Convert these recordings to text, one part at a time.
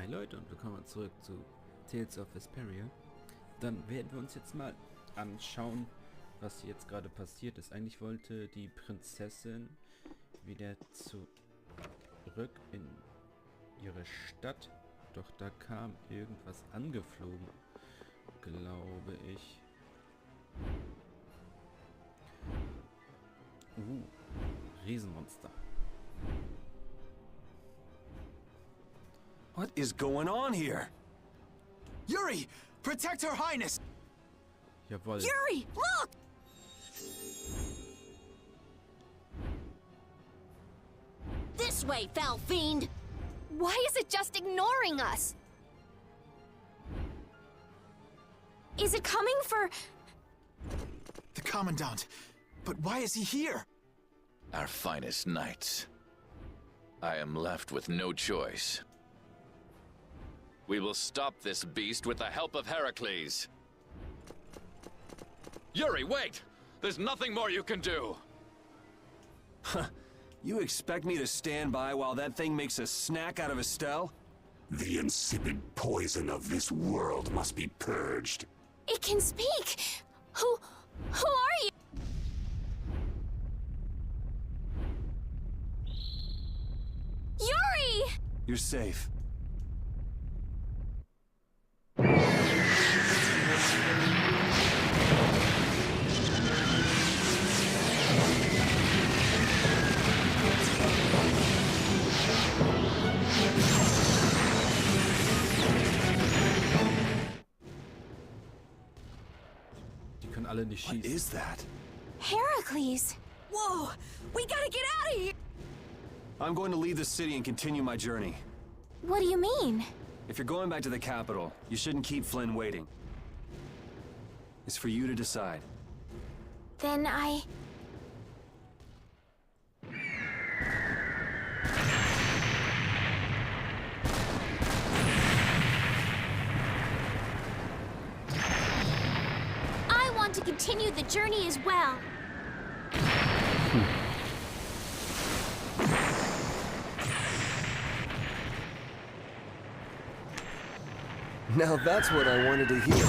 Hi Leute und willkommen zurück zu Tales of Vesperia. Dann werden wir uns jetzt mal anschauen, was hier jetzt gerade passiert ist. Eigentlich wollte die Prinzessin wieder zurück in ihre Stadt, doch da kam irgendwas angeflogen, glaube ich. Riesenmonster. What is going on here? Yuri! Protect Her Highness! Jawohl. Yuri, look! This way, foul fiend! Why is it just ignoring us? Is it coming for... The Commandant. But why is he here? Our finest knights. I am left with no choice. We will stop this beast with the help of Heracles. Yuri, wait! There's nothing more you can do! You expect me to stand by while that thing makes a snack out of Estelle? The insipid poison of this world must be purged. It can speak! Who are you? Yuri! You're safe. Die können alle nicht What schießen. is that? Heracles! Whoa! We gotta get out of here! I'm going to leave the city and continue my journey. What do you mean? If you're going back to the capital, you shouldn't keep Flynn waiting. It's for you to decide. Then I want to continue the journey as well. Now that's what I wanted to hear.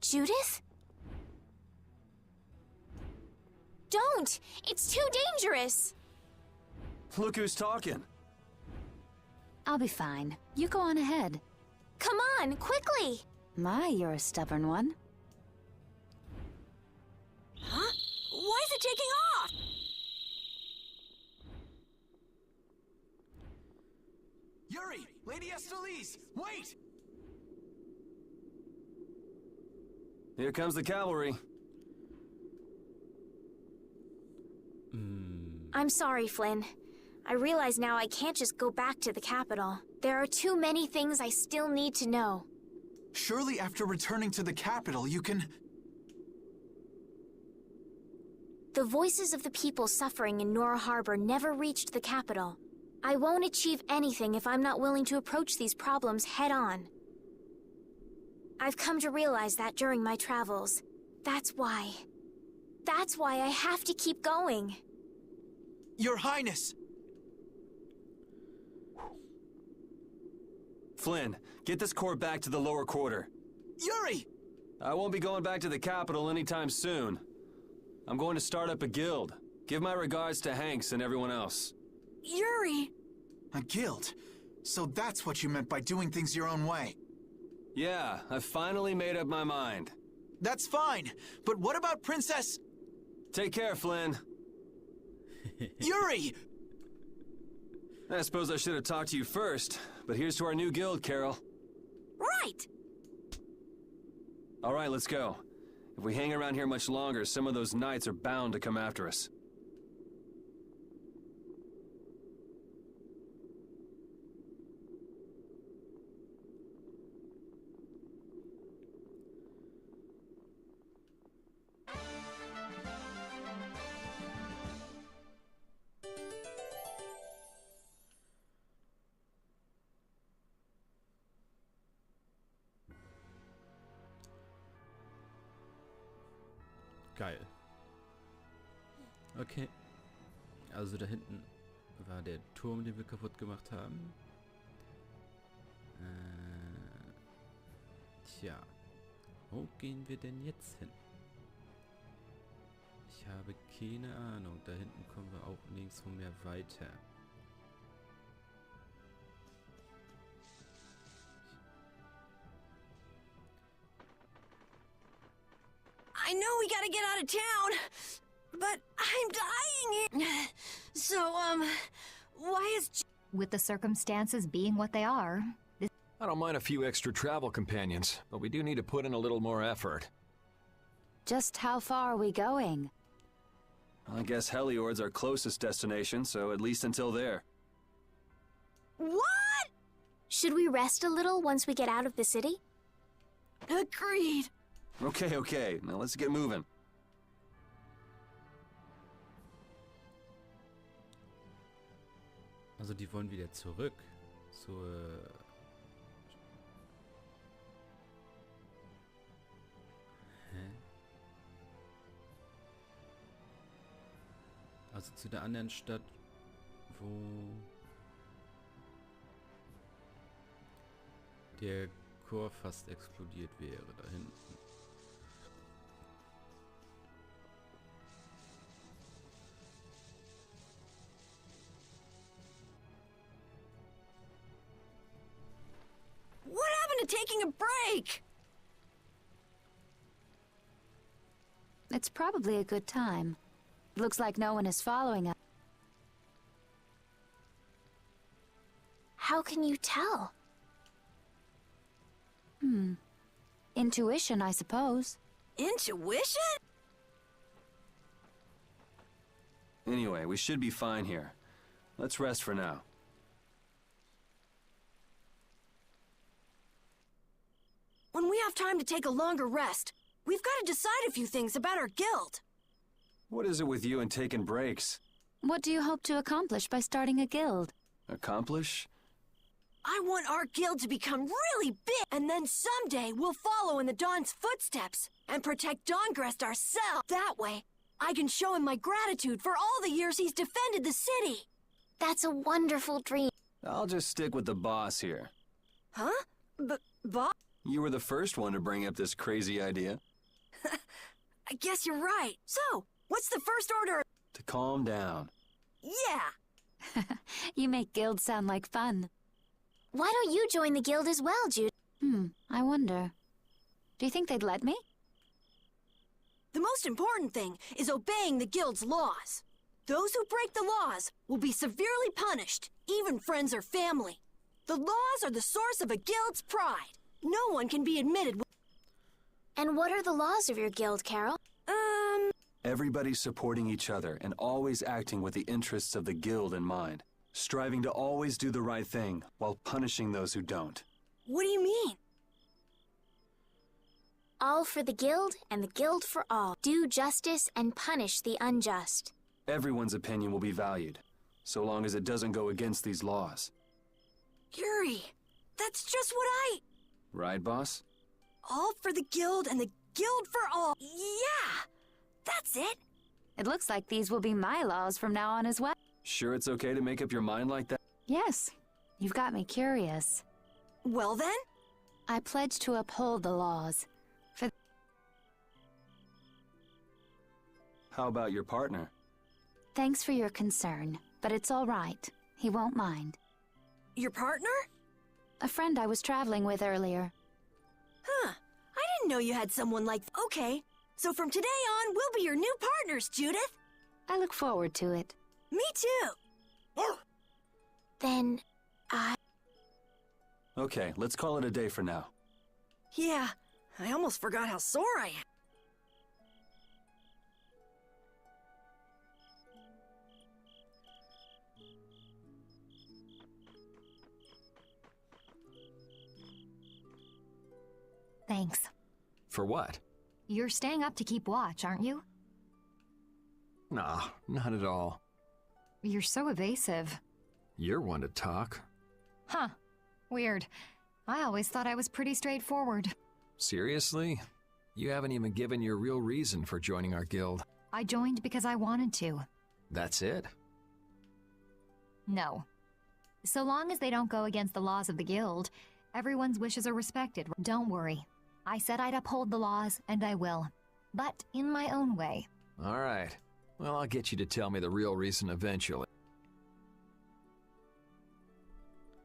Judith? Don't! It's too dangerous! Look who's talking. I'll be fine. You go on ahead. Come on, quickly! My, you're a stubborn one. Huh? Why is it taking off? Yuri! Lady Estellise! Wait! Here comes the cavalry. I'm sorry, Flynn. I realize now I can't just go back to the capital. There are too many things I still need to know. Surely after returning to the capital, you can... The voices of the people suffering in Nora Harbor never reached the capital. I won't achieve anything if I'm not willing to approach these problems head-on. I've come to realize that during my travels. That's why I have to keep going. Your Highness! Flynn, get this corps back to the lower quarter. Yuri! I won't be going back to the capital anytime soon. I'm going to start up a guild. Give my regards to Hanks and everyone else. Yuri! A guild? So that's what you meant by doing things your own way. Yeah, I've finally made up my mind. That's fine, but what about Princess... Take care, Flynn. Yuri! I suppose I should have talked to you first, but here's to our new guild, Carol. Right! All right, let's go. If we hang around here much longer, some of those knights are bound to come after us. Geil. Okay. Also da hinten war der Turm, den wir kaputt gemacht haben. Tja. Wo gehen wir denn jetzt hin? Ich habe keine Ahnung. Da hinten kommen wir auch nirgendwo mehr weiter. I know we gotta get out of town, but I'm dying here. So, why is... With the circumstances being what they are, I don't mind a few extra travel companions, but we do need to put in a little more effort. just how far are we going? I guess Heliord's our closest destination, so at least until there. What? Should we rest a little once we get out of the city? Agreed. Okay, now let's get moving. Also die wollen wieder zurück zur... Hä? Also zu der anderen Stadt, wo der Chor fast explodiert wäre, da hinten. What happened to taking a break? It's probably a good time. Looks like no one is following us. How can you tell? Intuition, I suppose. Intuition? Anyway, we should be fine here. Let's rest for now. When we have time to take a longer rest, we've got to decide a few things about our guild. What is it with you and taking breaks? What do you hope to accomplish by starting a guild? Accomplish? I want our guild to become really big, and then someday we'll follow in the Dawn's footsteps and protect Dawngrest ourselves. That way, I can show him my gratitude for all the years he's defended the city. That's a wonderful dream. I'll just stick with the boss here. Huh? Boss? You were the first one to bring up this crazy idea. I guess you're right. So, what's the first order? To calm down. Yeah! You make guilds sound like fun. Why don't you join the guild as well, Jude? I wonder. Do you think they'd let me? The most important thing is obeying the guild's laws. Those who break the laws will be severely punished, even friends or family. The laws are the source of a guild's pride. No one can be admitted. And what are the laws of your guild, Carol? Everybody's supporting each other and always acting with the interests of the guild in mind. Striving to always do the right thing while punishing those who don't. What do you mean? All for the guild and the guild for all. Do justice and punish the unjust. Everyone's opinion will be valued, so long as it doesn't go against these laws. Yuri, that's just what I... Right, boss? All for the guild and the guild for all. Yeah! That's it. It looks like these will be my laws from now on as well. Sure it's okay to make up your mind like that? Yes, you've got me curious. Well then? I pledge to uphold the laws. How about your partner? Thanks for your concern, but it's all right. He won't mind. Your partner? A friend I was traveling with earlier. Huh. I didn't know you had someone like... Okay, so from today on, we'll be your new partners, Judith. I look forward to it. Me too. Then, Okay, let's call it a day for now. Yeah, I almost forgot how sore I am. Thanks. For what? You're staying up to keep watch, aren't you? Nah, not at all. You're so evasive. You're one to talk. Huh. Weird. I always thought I was pretty straightforward. Seriously? You haven't even given your real reason for joining our guild. I joined because I wanted to. That's it? No. So long as they don't go against the laws of the guild, everyone's wishes are respected. Don't worry. I said I'd uphold the laws, and I will. But in my own way. All right. Well, I'll get you to tell me the real reason eventually.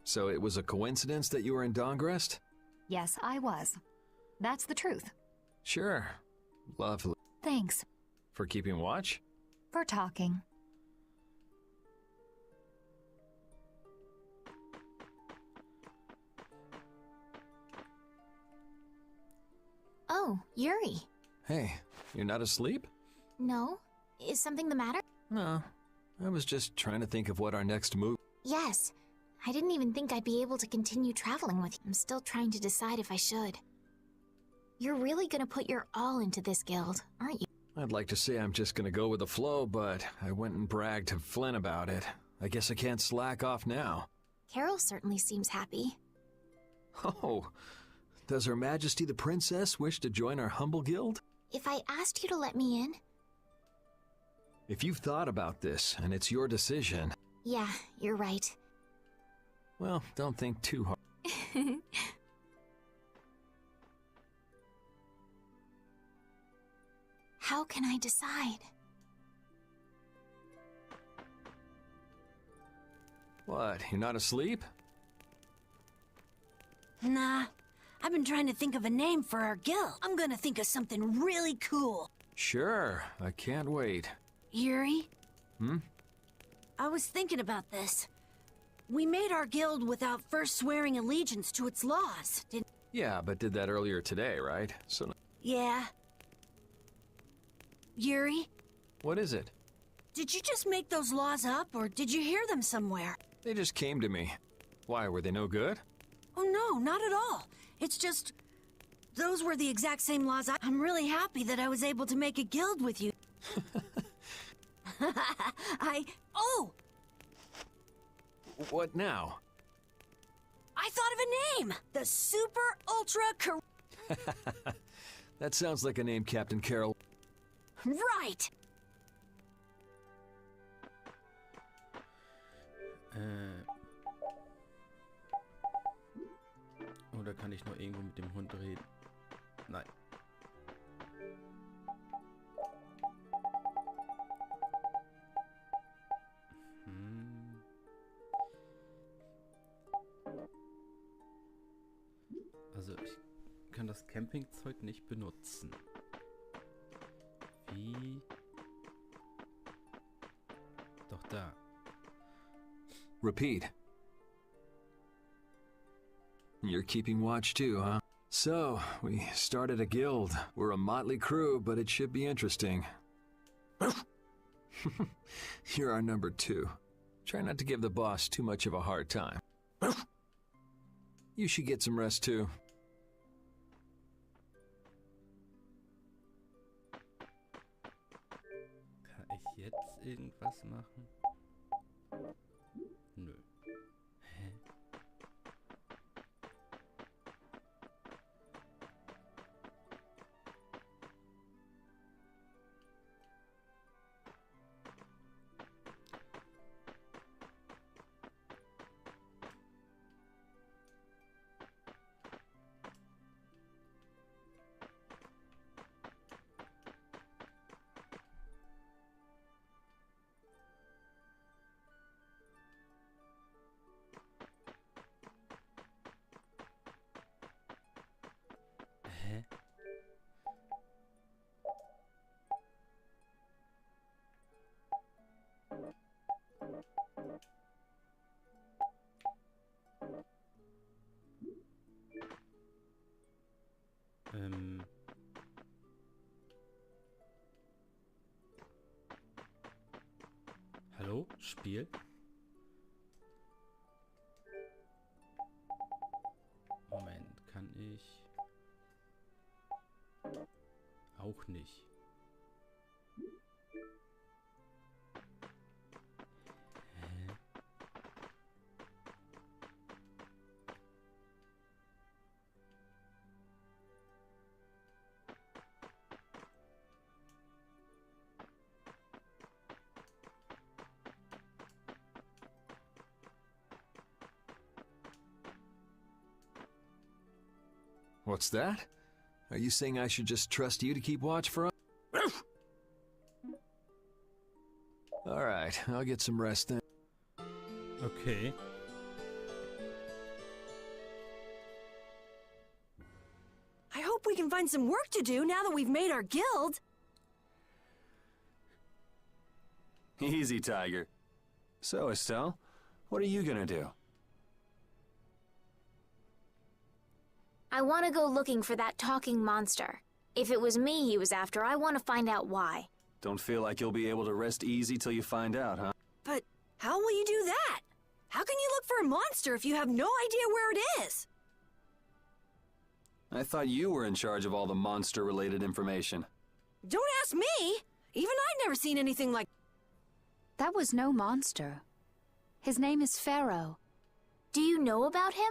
So it was a coincidence that you were in Dawngrest? Yes, I was. That's the truth. Sure. Lovely. Thanks. For keeping watch? For talking. Oh, Yuri. Hey, you're not asleep? No? Is something the matter? No. I was just trying to think of what our next move... Yes. I didn't even think I'd be able to continue traveling with you. I'm still trying to decide if I should. You're really gonna put your all into this guild, aren't you? I'd like to say I'm just gonna go with the flow, but I went and bragged to Flynn about it. I guess I can't slack off now. Carol certainly seems happy. Oh, does Her Majesty the Princess wish to join our humble guild? If I asked you to let me in... If you've thought about this, and it's your decision... Yeah, you're right. Well, don't think too hard. How can I decide? What, you're not asleep? Nah. I've been trying to think of a name for our guild. I'm gonna think of something really cool. Sure, I can't wait. Yuri? Hmm? I was thinking about this. We made our guild without first swearing allegiance to its laws, didn't... Yeah, but did that earlier today, right? So... Yeah. Yuri? What is it? Did you just make those laws up, or did you hear them somewhere? They just came to me. Why, were they no good? Oh no, not at all. It's just... those were the exact same laws. I'm really happy that I was able to make a guild with you. Oh! What now? I thought of a name! The Super Ultra That sounds like a name, Captain Carol. Right! Oder kann ich noch irgendwo mit dem Hund reden? Nein. Also ich kann das Campingzeug nicht benutzen. Wie? Doch da. Repeat. You're keeping watch too, huh? So, we started a guild. We're a motley crew, but it should be interesting. You're our number 2. Try not to give the boss too much of a hard time. You should get some rest too. Kann ich jetzt irgendwas machen? Nö. Hä? Hä? Hallo? Spiel? Moment, kann ich... Auch nicht. Hä? What's that? Are you saying I should just trust you to keep watch for us? Alright, I'll get some rest then. Okay. I hope we can find some work to do now that we've made our guild. Easy, Tiger. So, Estelle, what are you gonna do? I want to go looking for that talking monster. If it was me he was after, I want to find out why. Don't feel like you'll be able to rest easy till you find out, huh? But how will you do that? How can you look for a monster if you have no idea where it is? I thought you were in charge of all the monster-related information. Don't ask me! Even I've never seen anything like... That was no monster. His name is Pharaoh. Do you know about him?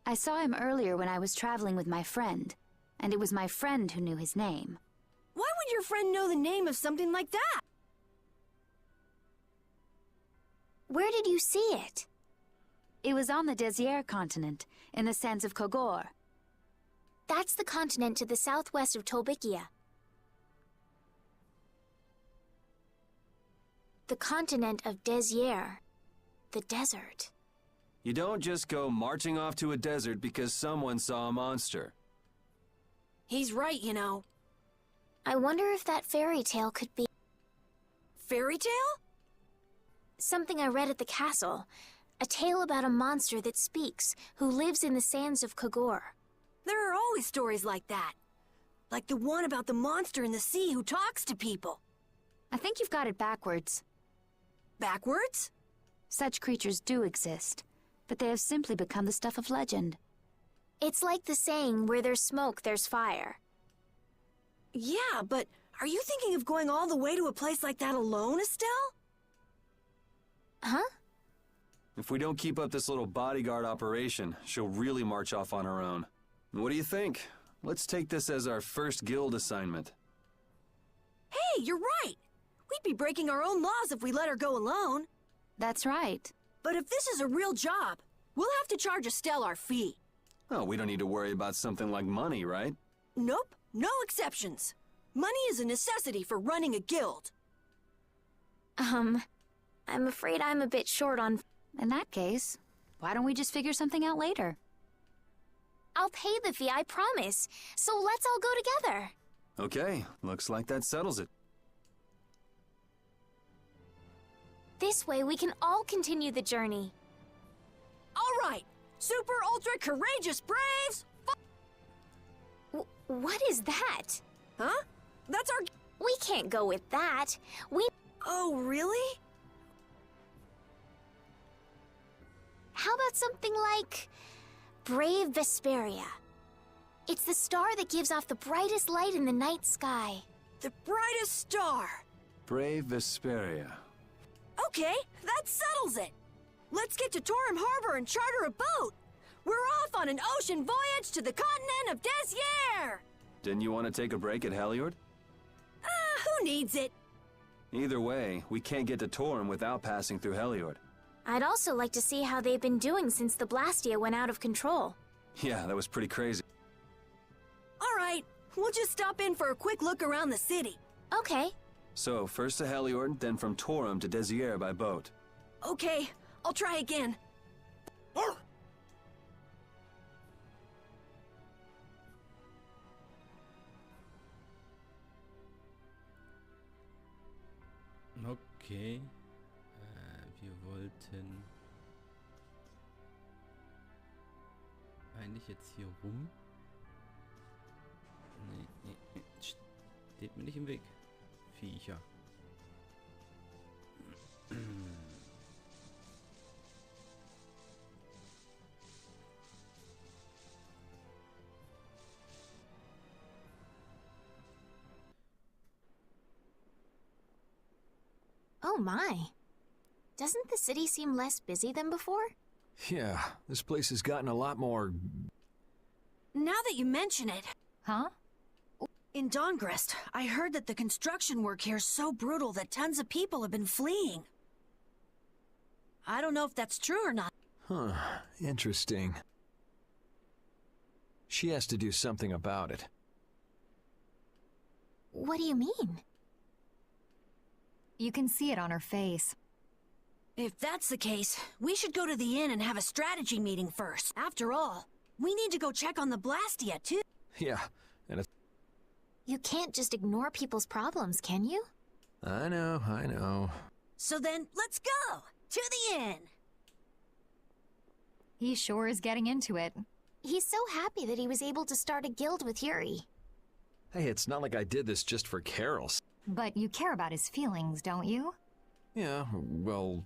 I saw him earlier when I was traveling with my friend, and it was my friend who knew his name. Why would your friend know the name of something like that? Where did you see it? It was on the Désir continent, in the sands of Kogor. That's the continent to the southwest of Tolbikia. The continent of Désir. The desert. You don't just go marching off to a desert because someone saw a monster. He's right, you know. I wonder if that fairy tale could be... Fairy tale? Something I read at the castle. A tale about a monster that speaks, who lives in the sands of Kogor. There are always stories like that. Like the one about the monster in the sea who talks to people. I think you've got it backwards. Backwards? Such creatures do exist, but they have simply become the stuff of legend. It's like the saying, where there's smoke, there's fire. Yeah, but are you thinking of going all the way to a place like that alone, Estelle? Huh? If we don't keep up this little bodyguard operation, she'll really march off on her own. What do you think? Let's take this as our first guild assignment. Hey, you're right! We'd be breaking our own laws if we let her go alone. That's right. But if this is a real job, we'll have to charge Estelle our fee. Oh, we don't need to worry about something like money, right? Nope, no exceptions. Money is a necessity for running a guild. I'm afraid I'm a bit short on... In that case, why don't we just figure something out later? I'll pay the fee, I promise. So let's all go together. Okay, looks like that settles it. This way we can all continue the journey. All right, super ultra courageous braves! What is that? Huh? That's our... We can't go with that. Oh, really? How about something like... Brave Vesperia? It's the star that gives off the brightest light in the night sky. The brightest star! Brave Vesperia. Okay, that settles it! Let's get to Torum Harbor and charter a boat! We're off on an ocean voyage to the continent of Désir! Didn't you want to take a break at Heliord? Who needs it? Either way, we can't get to Torum without passing through Heliord. I'd also like to see how they've been doing since the Blastia went out of control. Yeah, that was pretty crazy. All right, we'll just stop in for a quick look around the city. Okay. So, first to Heliord, then from Torum to Désir by boat. Okay, I'll try again. Okay. Wir wollten eigentlich jetzt hier rum. Nee. Steht mir nicht im Weg. Viecher. Oh my. Doesn't the city seem less busy than before? Yeah, this place has gotten a lot more... Now that you mention it... Huh? In Dawngrest, I heard that the construction work here is so brutal that tons of people have been fleeing. I don't know if that's true or not. Huh, interesting. She has to do something about it. What do you mean? You can see it on her face. If that's the case, we should go to the inn and have a strategy meeting first. After all, we need to go check on the Blastia, too. Yeah, and it's... You can't just ignore people's problems, can you? I know. So then, let's go! To the inn! He sure is getting into it. He's so happy that he was able to start a guild with Yuri. Hey, it's not like I did this just for Carol's. But you care about his feelings, don't you? Yeah, well...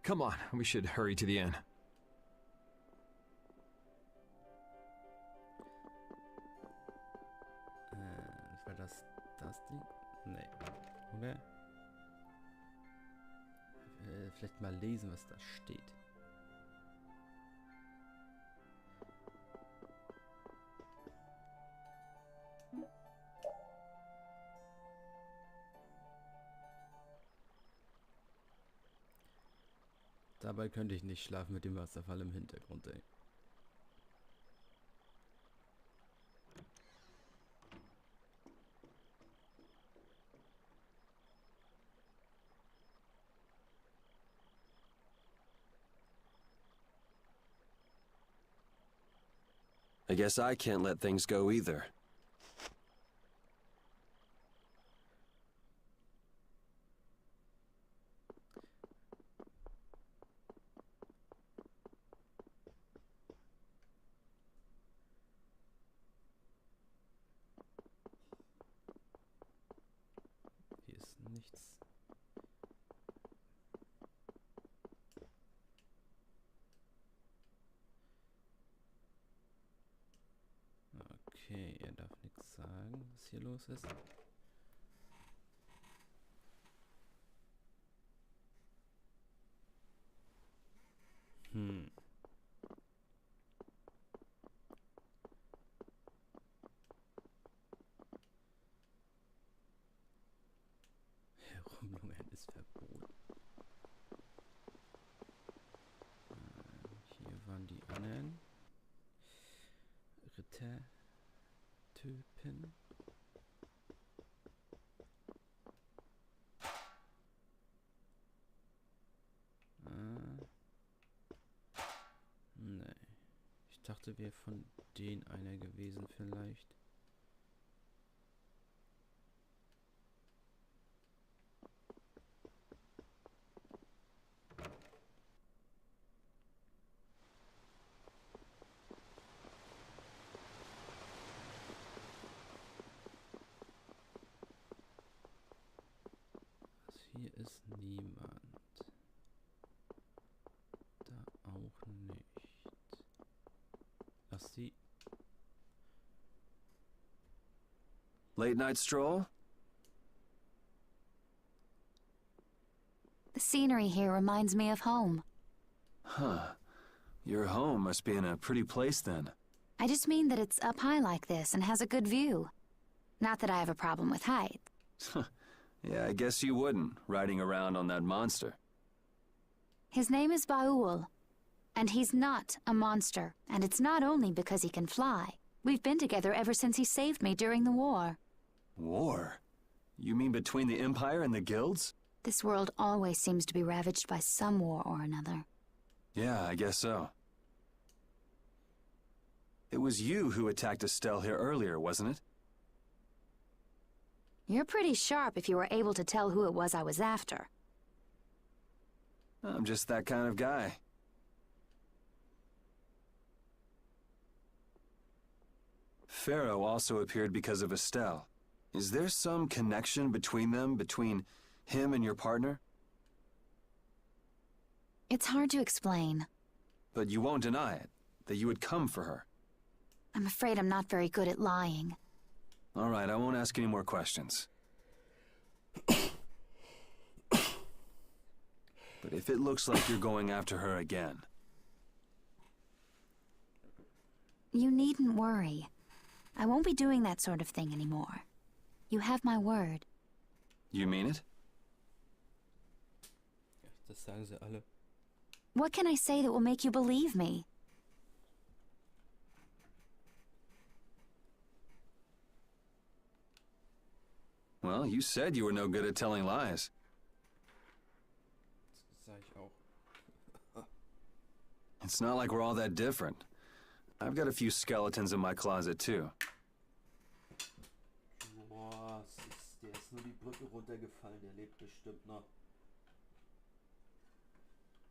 Come on, we should hurry to the inn. War das Ding? Nee. Oder? Vielleicht mal lesen, was da steht. Dabei könnte ich nicht schlafen mit dem Wasserfall im Hintergrund, ey. I guess I can't let things go either. Hier ist nichts. Okay, er darf nichts sagen, was hier los ist. Herumlungern ist verboten. Hier waren die anderen Rittertypen. Nee. Ich dachte, wäre von denen einer gewesen vielleicht. Hier ist niemand. Da auch nicht. Ach, sie. Late night stroll? The scenery here reminds me of home. Huh. Your home must be in a pretty place then. I just mean that it's up high like this and has a good view. Not that I have a problem with height. Yeah, I guess you wouldn't, riding around on that monster. His name is Baul, and he's not a monster, and it's not only because he can fly. We've been together ever since he saved me during the war. War? You mean between the Empire and the guilds? This world always seems to be ravaged by some war or another. Yeah, I guess so. It was you who attacked Estelle here earlier, wasn't it? You're pretty sharp if you were able to tell who it was I was after. I'm just that kind of guy. Pharaoh also appeared because of Estelle. Is there some connection between them, between him and your partner? It's hard to explain. But you won't deny it, that you would come for her. I'm afraid I'm not very good at lying. All right, I won't ask any more questions. But if it looks like you're going after her again... You needn't worry. I won't be doing that sort of thing anymore. You have my word. You mean it? Das sagen sie alle. What can I say that will make you believe me? Well, you said you were no good at telling lies. Das sag ich auch. It's not like we're all that different. I've got a few skeletons in my closet, too. Boah, der ist nur die Brücke runtergefallen, der lebt bestimmt noch.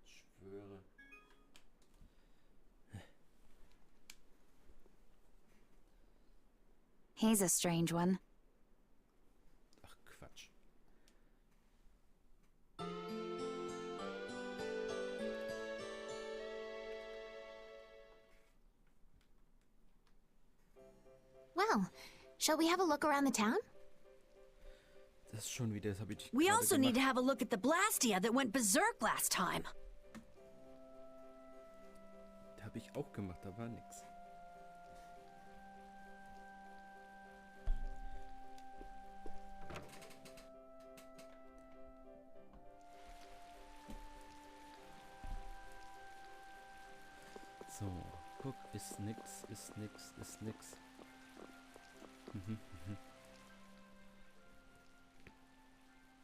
Ich schwöre. He's a strange one. Ach, Quatsch. Well, shall we have a look around the town? Das ist schon wieder, das habe ich We gerade also need to gemacht. have a look at the Blastia that went berserk last time. Das habe ich auch gemacht, da war nix. So, guck, ist nix, ist nix, ist nix.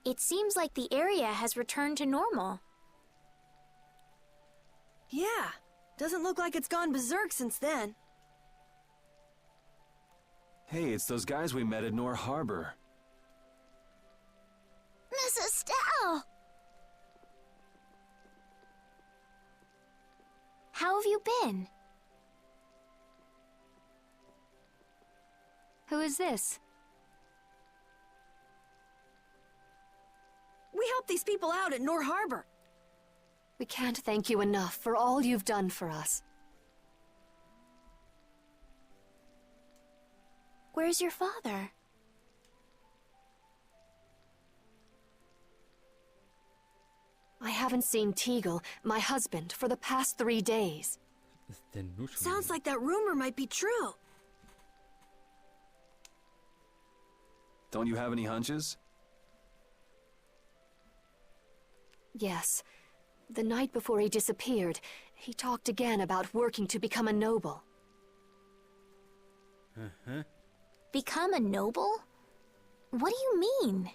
It seems like the area has returned to normal. Yeah, doesn't look like it's gone berserk since then. Hey, it's those guys we met at Nor Harbor. Miss Estelle! How have you been? Who is this? We helped these people out at Nor Harbor. We can't thank you enough for all you've done for us. Where's your father? I haven't seen Teagle, my husband, for the past 3 days. Was ist denn nur schon Sounds wieder? like that rumor might be true. Don't you have any hunches? Yes. The night before he disappeared, he talked again about working to become a noble. Become a noble? What do you mean?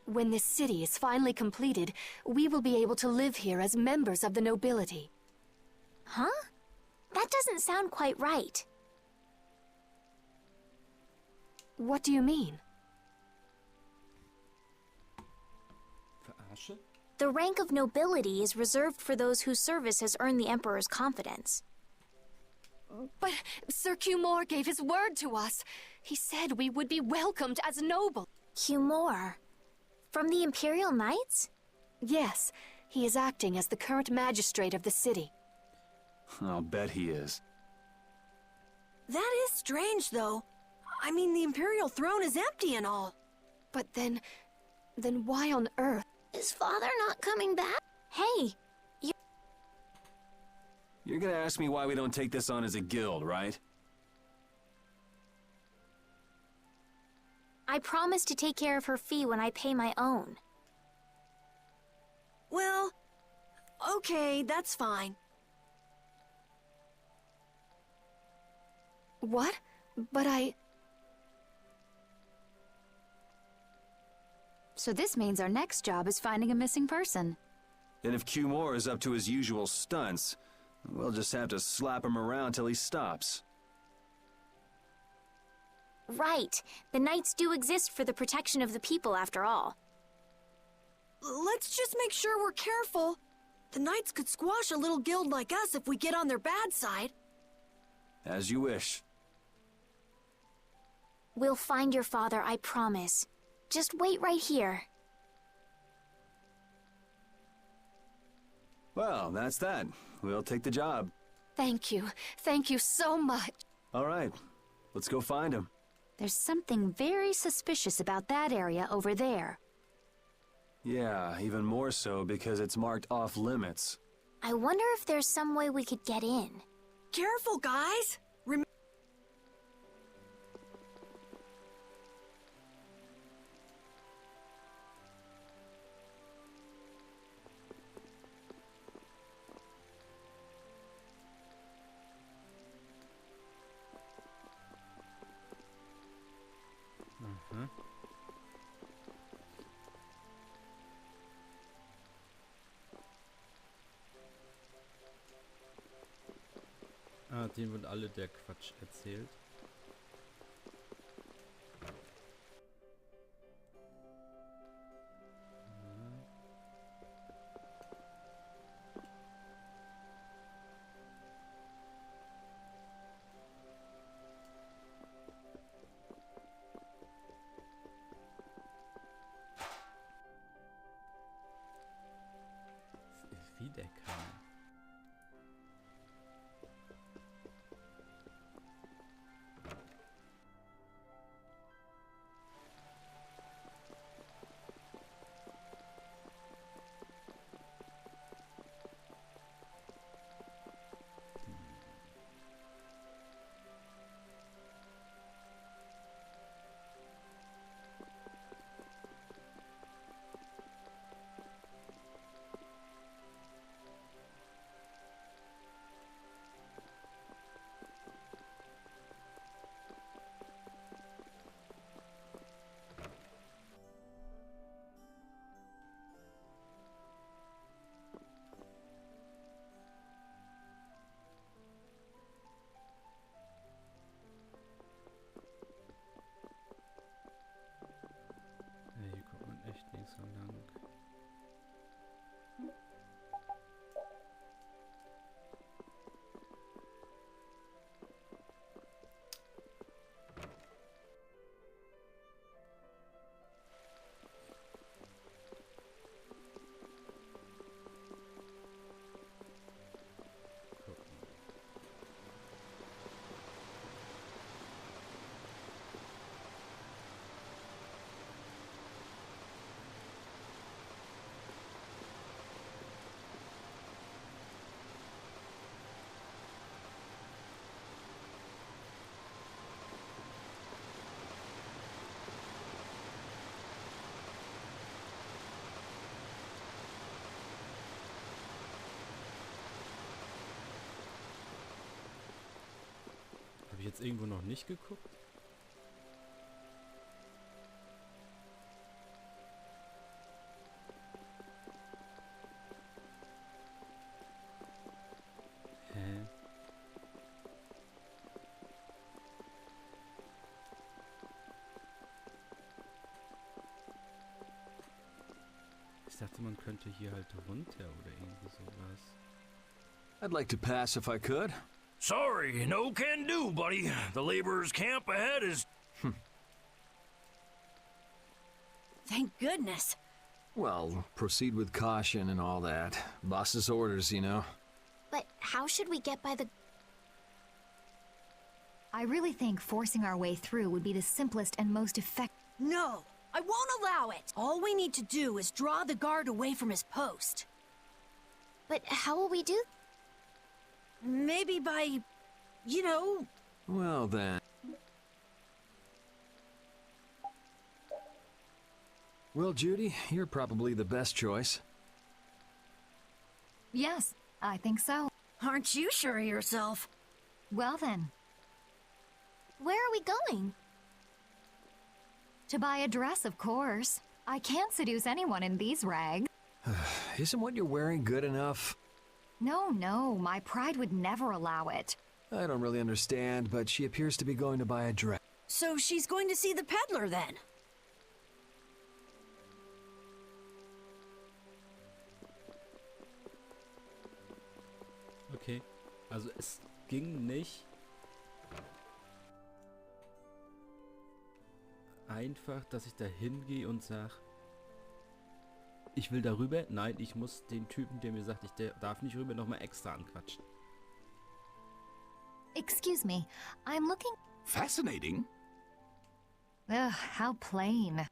When this city is finally completed, we will be able to live here as members of the nobility. Huh? That doesn't sound quite right. What do you mean? Verarsche? The rank of nobility is reserved for those whose service has earned the Emperor's confidence. But Sir Cumore gave his word to us. He said we would be welcomed as noble. Cumore? From the Imperial Knights? Yes, he is acting as the current magistrate of the city. I'll bet he is. That is strange, though. I mean, the Imperial throne is empty and all. But then why on earth? Is father not coming back? Hey, You're gonna ask me why we don't take this on as a guild, right? I promise to take care of her fee when I pay my own. Well, okay, that's fine. What? But So this means our next job is finding a missing person. And if Cumore is up to his usual stunts, we'll just have to slap him around till he stops. Right. The Knights do exist for the protection of the people, after all. Let's just make sure we're careful. The Knights could squash a little guild like us if we get on their bad side. As you wish. We'll find your father, I promise. Just wait right here. Well, that's that. We'll take the job. thank you. Thank you so much. All right, let's go find him. There's something very suspicious about that area over there. Yeah, even more so because it's marked off limits. I wonder if there's some way we could get in. Careful, guys! Ah, denen wird alle der Quatsch erzählt. Wieder keiner. Hier kommt man echt nicht so lang. Habe ich jetzt irgendwo noch nicht geguckt? Hä? Ich dachte, man könnte hier halt runter oder irgendwie sowas. I'd like to pass if I could. Sorry, no can do, buddy. The laborers' camp ahead is... Thank goodness. Well, proceed with caution and all that. Boss's orders, you know. But how should we get by the... I really think forcing our way through would be the simplest and most effective. No, I won't allow it. All we need to do is draw the guard away from his post. But how will we do... Maybe by, you know... Well then. Well, Judy, you're probably the best choice. Yes, I think so. Aren't you sure of yourself? Well then, Where are we going? to buy a dress, of course. I can't seduce anyone in these rags. Isn't what you're wearing good enough? No, my pride would never allow it. I don't really understand, but she appears to be going to buy a dress. So she's going to see the peddler then? Okay, also es ging nicht einfach, dass ich da hingehe und sag, ich will darüber. Nein, ich muss den Typen, der mir sagt, ich darf nicht rüber, nochmal extra anquatschen. Excuse me, I'm looking... Fascinating. Ugh, how plain.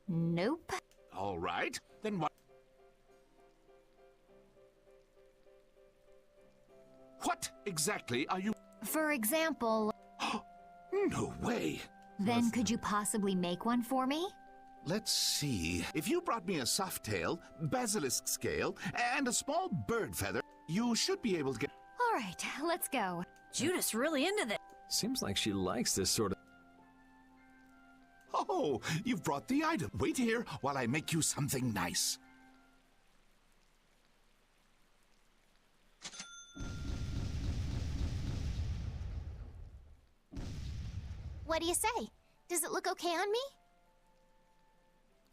Nope. All right, then what? What exactly are you... For example, No way. then could you possibly make one for me? Let's see. If you brought me a soft tail, basilisk scale, and a small bird feather, you should be able to get... All right, let's go. Judas really into this. Seems like she likes this sort of... Oh, you've brought the item. Wait here while I make you something nice. What do you say? Does it look okay on me?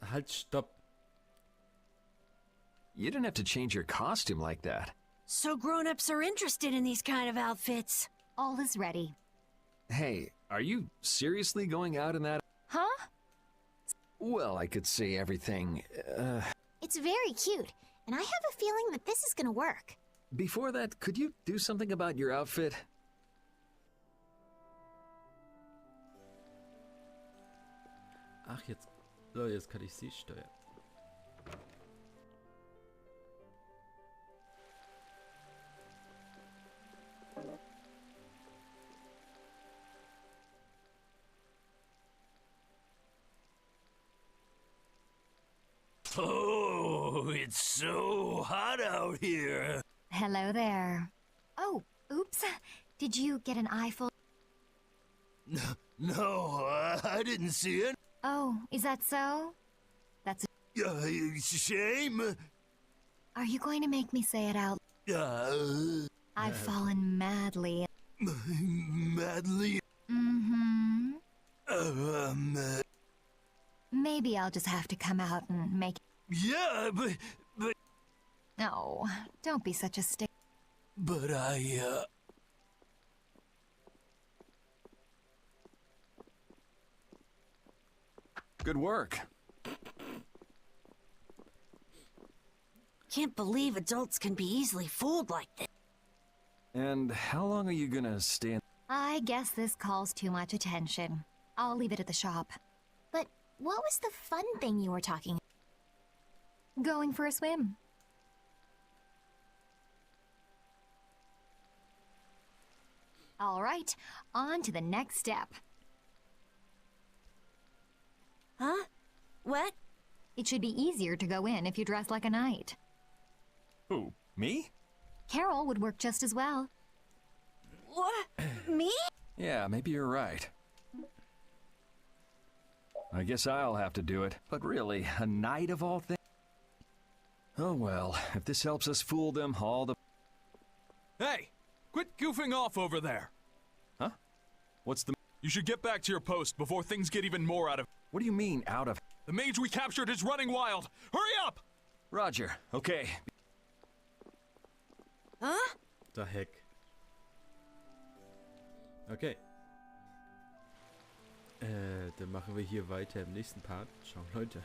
Halt, stopp. You didn't have to change your costume like that. So grown-ups are interested in these kind of outfits. All is ready. Hey, are you seriously going out in that? Huh? Well, I could say everything. It's very cute, and I have a feeling that this is gonna work. Before that, could you do something about your outfit? Ach, jetzt... So, jetzt kann ich sie steuern. Oh, it's so hot out here. Hello there. Oh, oops. Did you get an eyeful? No, I didn't see it. Oh, is that so? That's It's a shame. Are you going to make me say it out? I've fallen madly. Madly? Mm-hmm. Maybe I'll just have to come out and make... Yeah, but... No, don't be such a stick. But Good work. Can't believe adults can be easily fooled like this. And how long are you gonna stay in? I guess this calls too much attention. I'll leave it at the shop. But what was the fun thing you were talking about? Going for a swim. All right, on to the next step. Huh? What? It should be easier to go in if you dress like a knight. Who, me? Carol would work just as well. What? Me? Yeah, maybe you're right. I guess I'll have to do it. But really, a knight of all things? Oh well, if this helps us fool them, all the... Hey! Quit goofing off over there! Huh? What's the... You should get back to your post before things get even more out of... What do you mean, out of... The mage we captured is running wild! Hurry up! Roger, okay. Huh? The heck. Okay. Dann machen wir hier weiter im nächsten Part. Ciao, Leute.